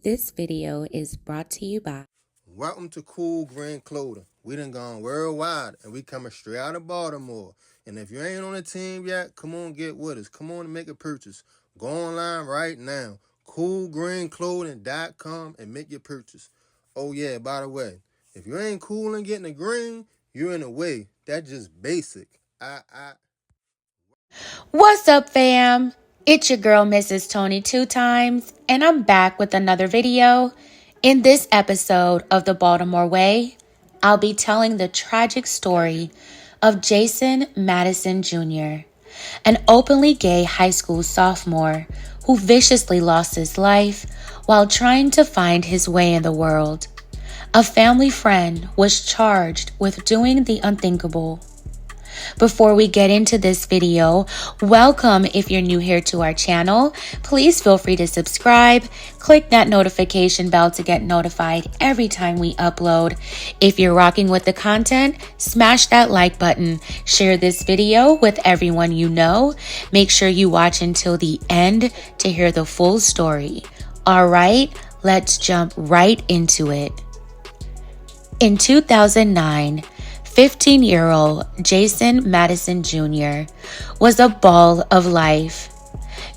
This video is brought to you by Welcome to Cool Green Clothing. We done gone worldwide and we coming straight out of Baltimore. And if you ain't on the team yet, come on get with us. Come on and make a purchase. Go online right now. CoolGreenClothing.com and make your purchase. Oh yeah, by the way, if you ain't cool and getting the green, you're in the way. That's just basic. What's up, fam? It's your girl, Mrs. Tony 2 times, and I'm back with another video. In this episode of the Baltimore Way, I'll be telling the tragic story of Jason Mattison Jr., an openly gay high school sophomore who viciously lost his life while trying to find his way in the world. A family friend was charged with doing the unthinkable. Before we get into this video, welcome if you're new here to our channel. Please feel free to subscribe. Click that notification bell to get notified every time we upload. If you're rocking with the content, smash that like button. Share this video with everyone you know. Make sure you watch until the end to hear the full story. All right, let's jump right into it. In 2009, 15-year-old Jason Mattison Jr. was a ball of life.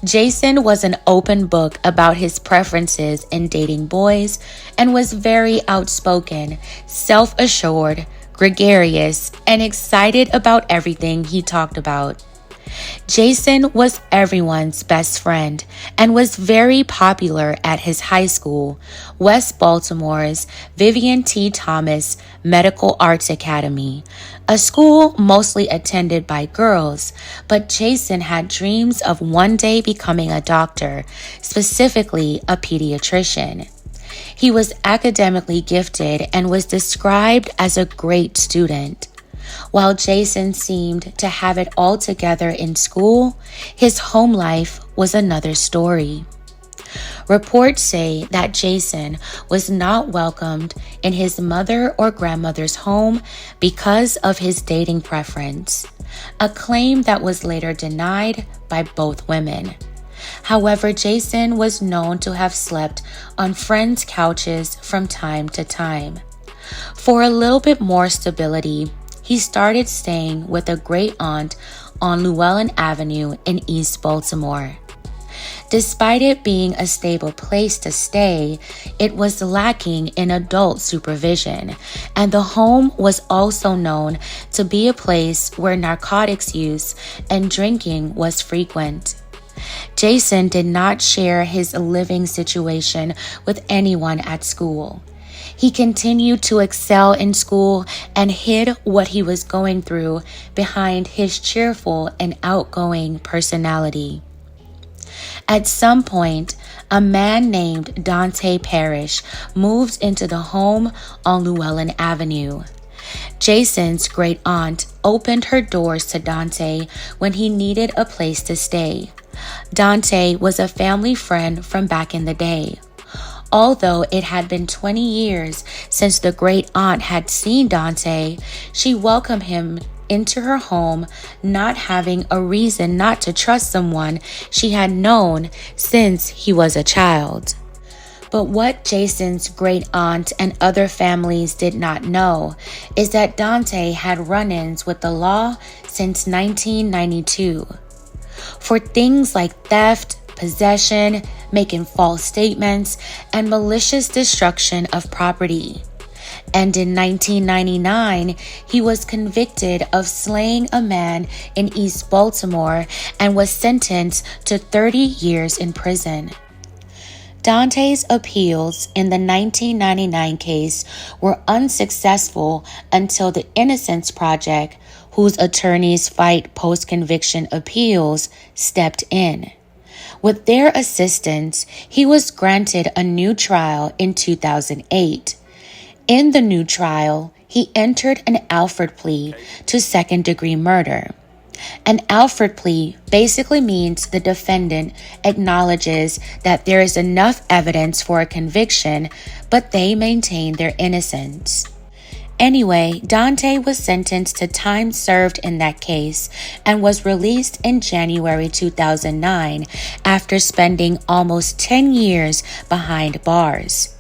Jason was an open book about his preferences in dating boys and was very outspoken, self-assured, gregarious, and excited about everything he talked about. Jason was everyone's best friend and was very popular at his high school, West Baltimore's Vivian T. Thomas Medical Arts Academy, a school mostly attended by girls, but Jason had dreams of one day becoming a doctor, specifically a pediatrician. He was academically gifted and was described as a great student. While Jason seemed to have it all together in school, his home life was another story. Reports say that Jason was not welcomed in his mother or grandmother's home because of his dating preference, a claim that was later denied by both women. However, Jason was known to have slept on friends' couches from time to time. For a little bit more stability, he started staying with a great aunt on Llewellyn Avenue in East Baltimore. Despite it being a stable place to stay, it was lacking in adult supervision, and the home was also known to be a place where narcotics use and drinking was frequent. Jason did not share his living situation with anyone at school. He continued to excel in school and hid what he was going through behind his cheerful and outgoing personality. At some point, a man named Dante Parrish moved into the home on Llewellyn Avenue. Jason's great aunt opened her doors to Dante when he needed a place to stay. Dante was a family friend from back in the day. Although it had been 20 years since the great aunt had seen Dante, she welcomed him into her home, not having a reason not to trust someone she had known since he was a child. But what Jason's great aunt and other families did not know is that Dante had run-ins with the law since 1992. For things like theft, possession, making false statements, and malicious destruction of property. And in 1999, he was convicted of slaying a man in East Baltimore and was sentenced to 30 years in prison. Dante's appeals in the 1999 case were unsuccessful until the Innocence Project, whose attorneys fight post-conviction appeals, stepped in. With their assistance, he was granted a new trial in 2008. In the new trial, he entered an Alford plea to second-degree murder. An Alford plea basically means the defendant acknowledges that there is enough evidence for a conviction, but they maintain their innocence. Anyway, Dante was sentenced to time served in that case and was released in January 2009 after spending almost 10 years behind bars.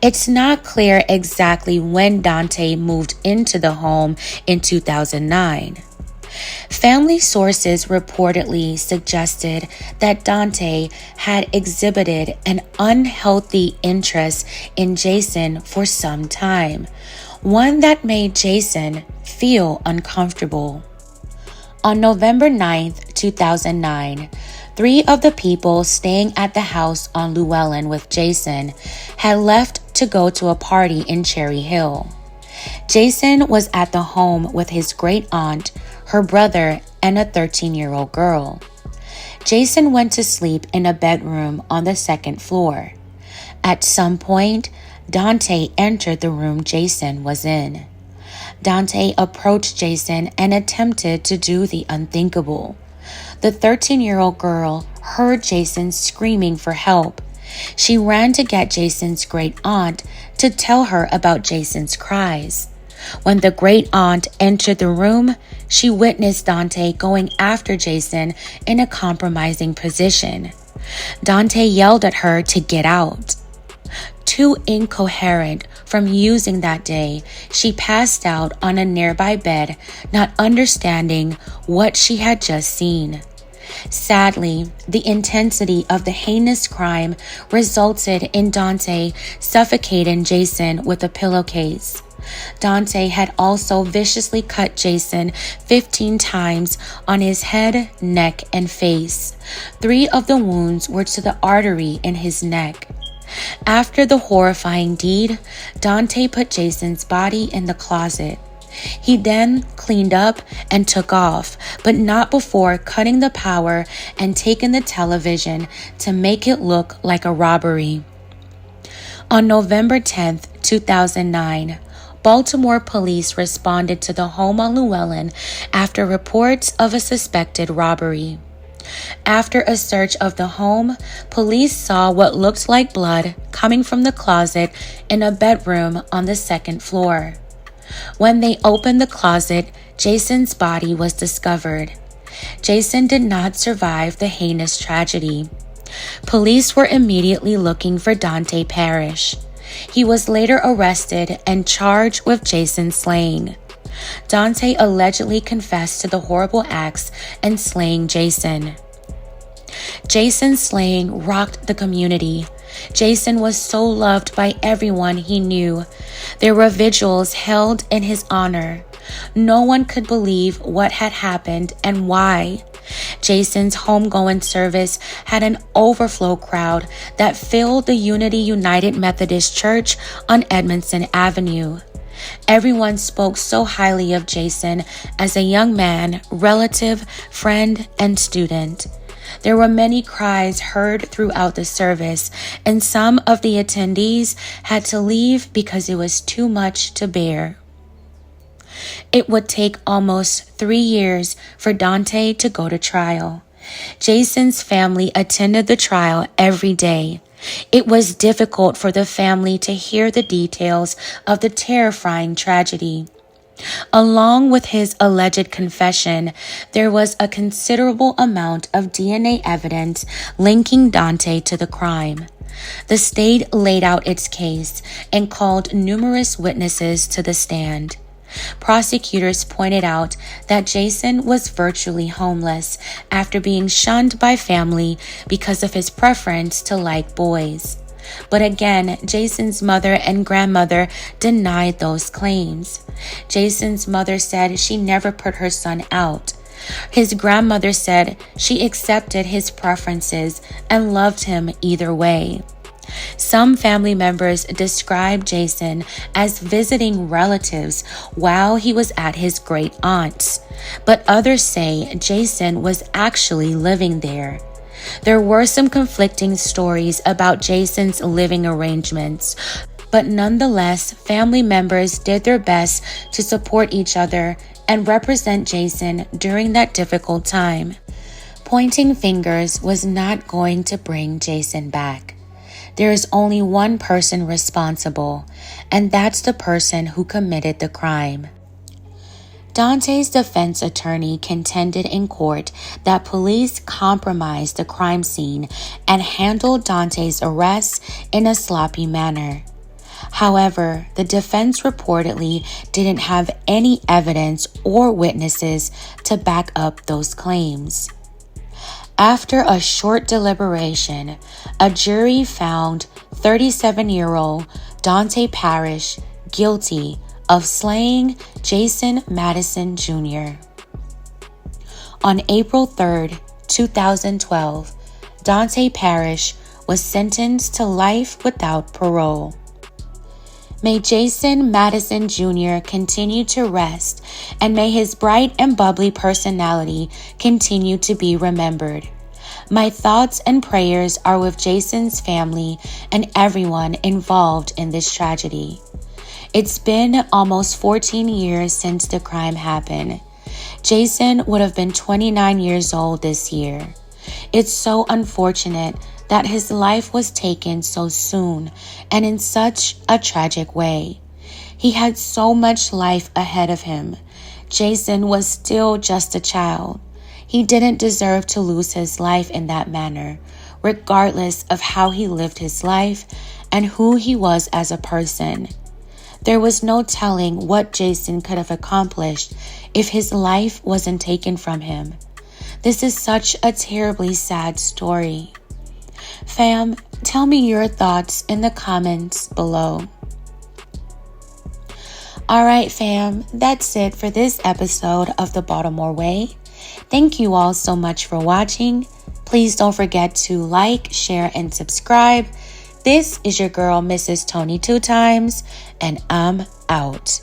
It's not clear exactly when Dante moved into the home in 2009. Family sources reportedly suggested that Dante had exhibited an unhealthy interest in Jason for some time, one that made Jason feel uncomfortable. On November 9th, 2009, 3 of the people staying at the house on Llewellyn with Jason had left to go to a party in Cherry Hill. Jason was at the home with his great aunt, her brother, and a 13-year-old girl. Jason went to sleep in a bedroom on the second floor. At some point, Dante entered the room Jason was in. Dante approached Jason and attempted to do the unthinkable. The 13-year-old girl heard Jason screaming for help. She ran to get Jason's great aunt to tell her about Jason's cries. When the great aunt entered the room, she witnessed Dante going after Jason in a compromising position. Dante yelled at her to get out. Too incoherent from using that day, she passed out on a nearby bed, not understanding what she had just seen. Sadly, the intensity of the heinous crime resulted in Dante suffocating Jason with a pillowcase. Dante had also viciously cut Jason 15 times on his head, neck, and face. 3 of the wounds were to the artery in his neck. After the horrifying deed, Dante put Jason's body in the closet. He then cleaned up and took off, but not before cutting the power and taking the television to make it look like a robbery. On November 10th, 2009, Baltimore police responded to the home on Llewellyn after reports of a suspected robbery. After a search of the home, police saw what looked like blood coming from the closet in a bedroom on the second floor. When they opened the closet, Jason's body was discovered. Jason did not survive the heinous tragedy. Police were immediately looking for Dante Parrish. He was later arrested and charged with Jason's slaying. Dante allegedly confessed to the horrible acts and slaying Jason. Jason's slaying rocked the community. Jason was so loved by everyone he knew. There were vigils held in his honor. No one could believe what had happened and why. Jason's homegoing service had an overflow crowd that filled the Unity United Methodist Church on Edmondson Avenue. Everyone spoke so highly of Jason as a young man, relative, friend, and student. There were many cries heard throughout the service, and some of the attendees had to leave because it was too much to bear. It would take almost 3 years for Dante to go to trial. Jason's family attended the trial every day. It was difficult for the family to hear the details of the terrifying tragedy. Along with his alleged confession, there was a considerable amount of DNA evidence linking Dante to the crime. The state laid out its case and called numerous witnesses to the stand. Prosecutors pointed out that Jason was virtually homeless after being shunned by family because of his preference to like boys. But again, Jason's mother and grandmother denied those claims. Jason's mother said she never put her son out. His grandmother said she accepted his preferences and loved him either way. Some family members described Jason as visiting relatives while he was at his great aunt's, but others say Jason was actually living there. There were some conflicting stories about Jason's living arrangements, but nonetheless, family members did their best to support each other and represent Jason during that difficult time. Pointing fingers was not going to bring Jason back. There is only one person responsible, and that's the person who committed the crime. Dante's defense attorney contended in court that police compromised the crime scene and handled Dante's arrest in a sloppy manner. However, the defense reportedly didn't have any evidence or witnesses to back up those claims. After a short deliberation, a jury found 37-year-old Dante Parrish guilty of slaying Jason Mattison Jr. On April 3, 2012, Dante Parrish was sentenced to life without parole. May Jason Mattison Jr. continue to rest, and may his bright and bubbly personality continue to be remembered. My thoughts and prayers are with Jason's family and everyone involved in this tragedy. It's been almost 14 years since the crime happened. Jason would have been 29 years old this year. It's so unfortunate that his life was taken so soon and in such a tragic way. He had so much life ahead of him. Jason was still just a child. He didn't deserve to lose his life in that manner, regardless of how he lived his life and who he was as a person. There was no telling what Jason could have accomplished if his life wasn't taken from him. This is such a terribly sad story. Fam, tell me your thoughts in the comments below. Alright fam, that's it for this episode of the Baltimore Way. Thank you all so much for watching. Please don't forget to like, share, and subscribe. This is your girl, Mrs. Tony 2 times, and I'm out.